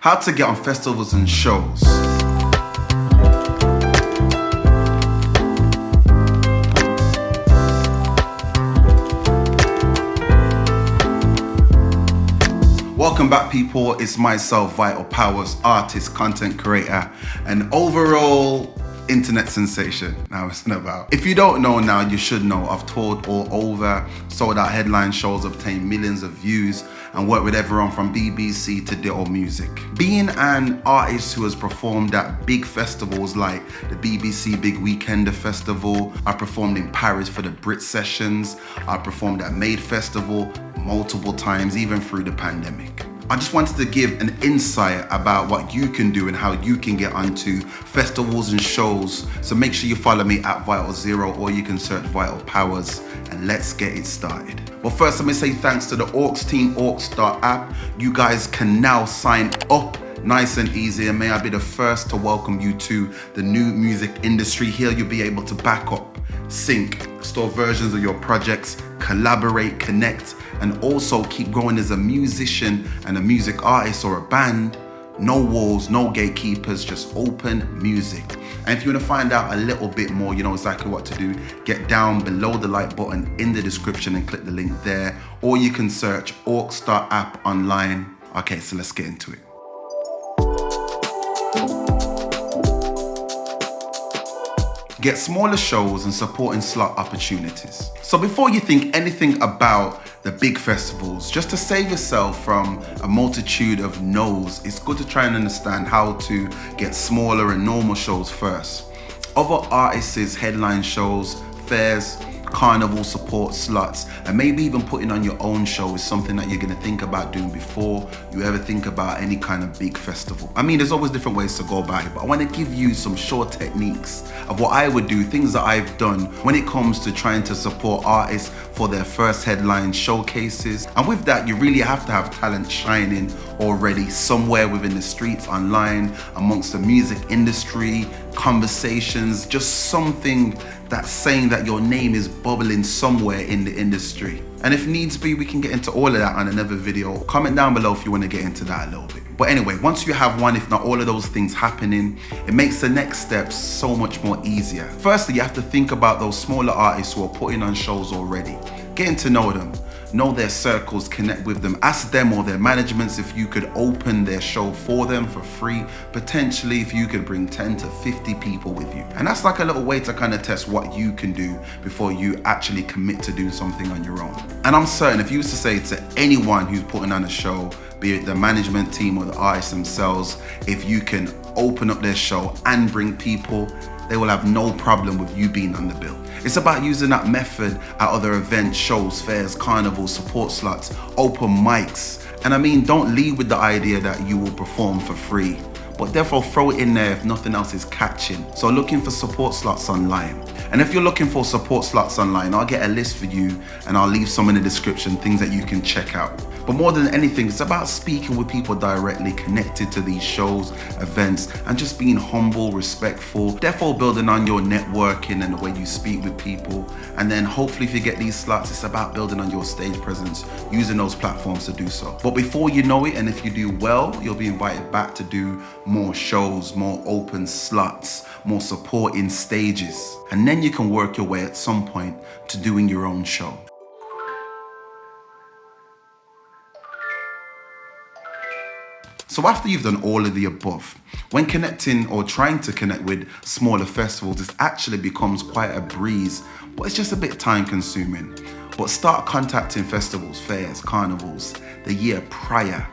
How to get on festivals and shows. Welcome back, people. It's myself, Vital Powers, artist, content creator, and overall internet sensation. Now it's not about. If you don't know now, you should know. I've toured all over, sold out headline shows, obtained millions of views, and worked with everyone from BBC to Ditto Music. Being an artist who has performed at big festivals like the BBC Big Weekender Festival, I performed in Paris for the Brit Sessions, I performed at Made Festival multiple times, even through the pandemic. I just wanted to give an insight about what you can do and how you can get onto festivals and shows. So make sure you follow me at Vital Zero, or you can search Vital Powers, and let's get it started. Well, first let me say thanks to the Orcs team, Orcs.app. You guys can now sign up nice and easy, and may I be the first to welcome you to the new music industry. Here you'll be able to back up, sync, store versions of your projects, collaborate, connect, and also keep growing as a musician and a music artist or a band. No walls, no gatekeepers, just open music. And if you want to find out a little bit more, you know exactly what to do. Get down below the like button in the description and click the link there. Or you can search Orcs.app online. Okay, so let's get into it. Get smaller shows and supporting slot opportunities. So before you think anything about the big festivals, just to save yourself from a multitude of no's, it's good to try and understand how to get smaller and normal shows first. Other artists' headline shows, fairs, carnival support slots, and maybe even putting on your own show is something that you're going to think about doing before you ever think about any kind of big festival. I mean, there's always different ways to go about it, but I want to give you some short techniques of what I would do, things that I've done when it comes to trying to support artists for their first headline showcases. And with that, you really have to have talent shining already somewhere within the streets, online, amongst the music industry, conversations, just something that's saying that your name is bubbling somewhere in the industry. And if needs be, we can get into all of that on another video. Comment down below if you want to get into that a little bit. But anyway, once you have one, if not all of those things happening, it makes the next steps so much more easier. Firstly, you have to think about those smaller artists who are putting on shows already. Getting to know them, know their circles, connect with them, ask them or their managements if you could open their show for them for free, potentially if you could bring 10 to 50 people with you. And that's like a little way to kind of test what you can do before you actually commit to doing something on your own. And I'm certain if you used to say to anyone who's putting on a show, be it the management team or the artists themselves, if you can open up their show and bring people, they will have no problem with you being on the bill. It's about using that method at other events, shows, fairs, carnivals, support slots, open mics. And I mean, don't lead with the idea that you will perform for free, but therefore throw it in there if nothing else is catching. So looking for support slots online. And if you're looking for support slots online, I'll get a list for you and I'll leave some in the description, things that you can check out. But more than anything, it's about speaking with people directly connected to these shows, events, and just being humble, respectful, therefore building on your networking and the way you speak with people. And then hopefully if you get these slots, it's about building on your stage presence, using those platforms to do so. But before you know it, and if you do well, you'll be invited back to do more shows, more open slots, more supporting stages. And then you can work your way at some point to doing your own show. So after you've done all of the above, when connecting or trying to connect with smaller festivals, it actually becomes quite a breeze, but it's just a bit time consuming. But start contacting festivals, fairs, carnivals the year prior,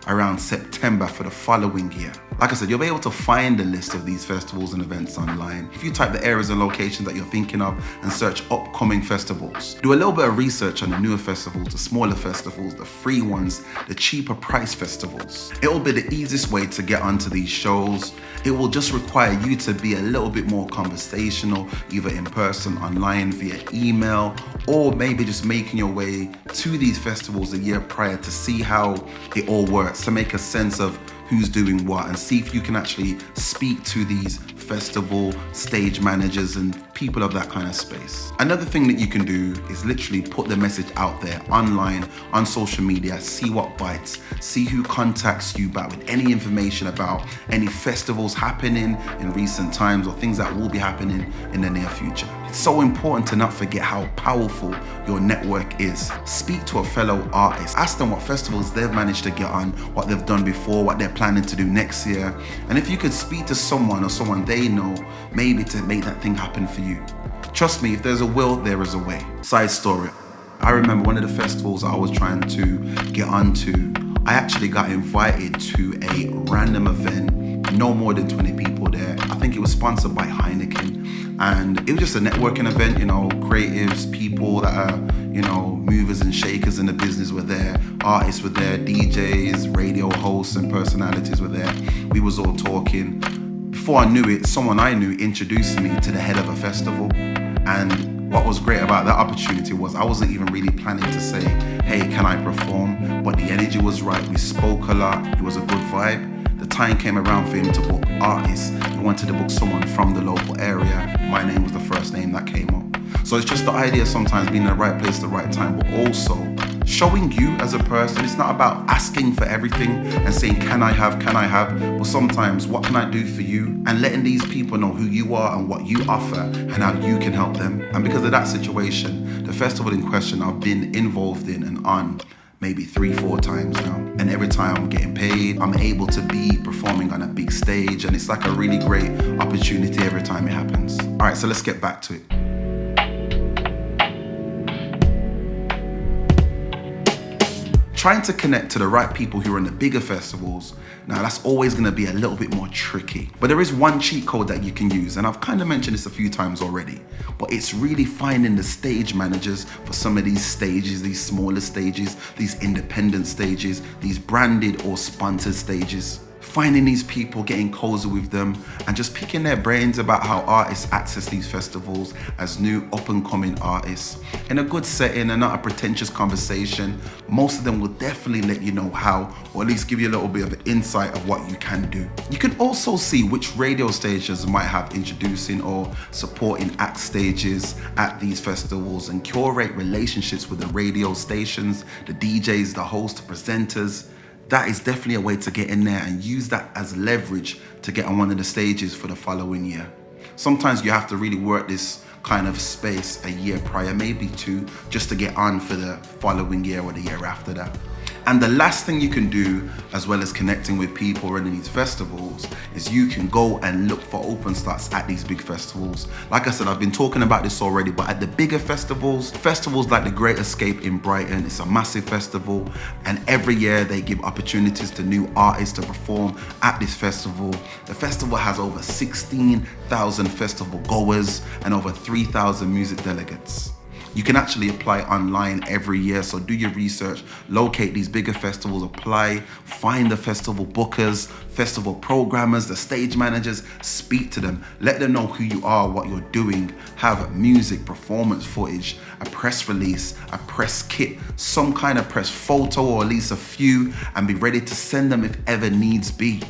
around September for the following year. Like I said, you'll be able to find a list of these festivals and events online. If you type the areas and locations that you're thinking of and search upcoming festivals, do a little bit of research on the newer festivals, the smaller festivals, the free ones, the cheaper price festivals. It will be the easiest way to get onto these shows. It will just require you to be a little bit more conversational, either in person, online, via email, or maybe just making your way to these festivals a year prior to see how it all works, to make a sense of who's doing what, and see if you can actually speak to these festival stage managers and people of that kind of space. Another thing that you can do is literally put the message out there online, on social media, see what bites, see who contacts you back with any information about any festivals happening in recent times or things that will be happening in the near future. It's so important to not forget how powerful your network is. Speak to a fellow artist, ask them what festivals they've managed to get on, what they've done before, what they're planning to do next year. And if you could speak to someone or someone they know, maybe to make that thing happen for you. Trust me, if there's a will, there is a way. Side story. I remember one of the festivals I was trying to get onto, I actually got invited to a random event, no more than 20 people there. I think it was sponsored by Heineken. And it was just a networking event, creatives, people that are, movers and shakers in the business were there, artists were there, DJs, radio hosts and personalities were there. We was all talking. Before I knew it, someone I knew introduced me to the head of a festival. And what was great about that opportunity was I wasn't even really planning to say, hey, can I perform? But the energy was right, we spoke a lot, it was a good vibe. The time came around for him to book artists. He wanted to book someone from the local area. My name was the first name that came up. So it's just the idea sometimes being in the right place at the right time, but also showing you as a person. It's not about asking for everything and saying, can I have, but sometimes what can I do for you? And letting these people know who you are and what you offer and how you can help them. And because of that situation, the festival in question I've been involved in and on maybe 3-4 times now. And every time I'm getting paid, I'm able to be performing on a big stage, and it's like a really great opportunity every time it happens. All right, so let's get back to it. Trying to connect to the right people who are in the bigger festivals, now that's always gonna be a little bit more tricky. But there is one cheat code that you can use, and I've kind of mentioned this a few times already, but it's really finding the stage managers for some of these stages, these smaller stages, these independent stages, these branded or sponsored stages. Finding these people, getting cozy with them, and just picking their brains about how artists access these festivals as new up-and-coming artists in a good setting and not a pretentious conversation. Most of them will definitely let you know how, or at least give you a little bit of an insight of what you can do. You can also see which radio stations might have introducing or supporting act stages at these festivals and curate relationships with the radio stations, the DJs, the hosts, the presenters. That is definitely a way to get in there and use that as leverage to get on one of the stages for the following year. Sometimes you have to really work this kind of space a year prior, maybe 2, just to get on for the following year or the year after that. And the last thing you can do, as well as connecting with people running these festivals, is you can go and look for open slots at these big festivals. Like I said, I've been talking about this already, but at the bigger festivals like the Great Escape in Brighton, it's a massive festival, and every year they give opportunities to new artists to perform at this festival. The festival has over 16,000 festival goers and over 3,000 music delegates. You can actually apply online every year, so do your research, locate these bigger festivals, apply, find the festival bookers, festival programmers, the stage managers, speak to them, let them know who you are, what you're doing, have music, performance footage, a press release, a press kit, some kind of press photo or at least a few, and be ready to send them if ever needs be.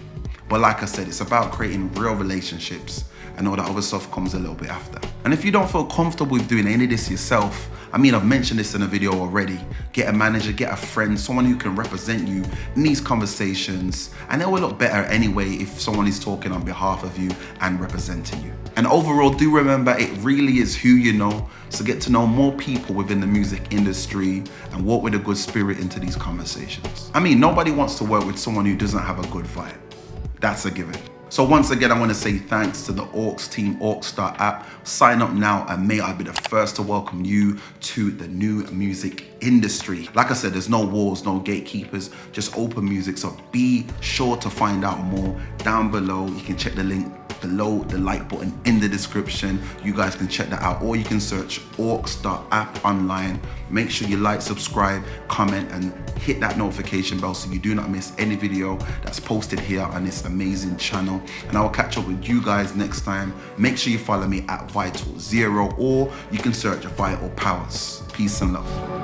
But like I said, it's about creating real relationships, and all that other stuff comes a little bit after. And if you don't feel comfortable with doing any of this yourself, I've mentioned this in a video already, get a manager, get a friend, someone who can represent you in these conversations, and it will look better anyway if someone is talking on behalf of you and representing you. And overall, do remember, it really is who you know, so get to know more people within the music industry and walk with a good spirit into these conversations. Nobody wants to work with someone who doesn't have a good vibe. That's a given. So once again, I want to say thanks to the Orcs team, Orcs.app. Sign up now and may I be the first to welcome you to the new music industry. Like I said, there's no walls, no gatekeepers, just open music. So be sure to find out more down below. You can check the link below the like button in the description. You guys can check that out, or you can search Orcs.app online. Make sure you like, subscribe, comment, and hit that notification bell so you do not miss any video that's posted here on this amazing channel. And I will catch up with you guys next time. Make sure you follow me at Vital Zero, or you can search Vital Powers. Peace and love.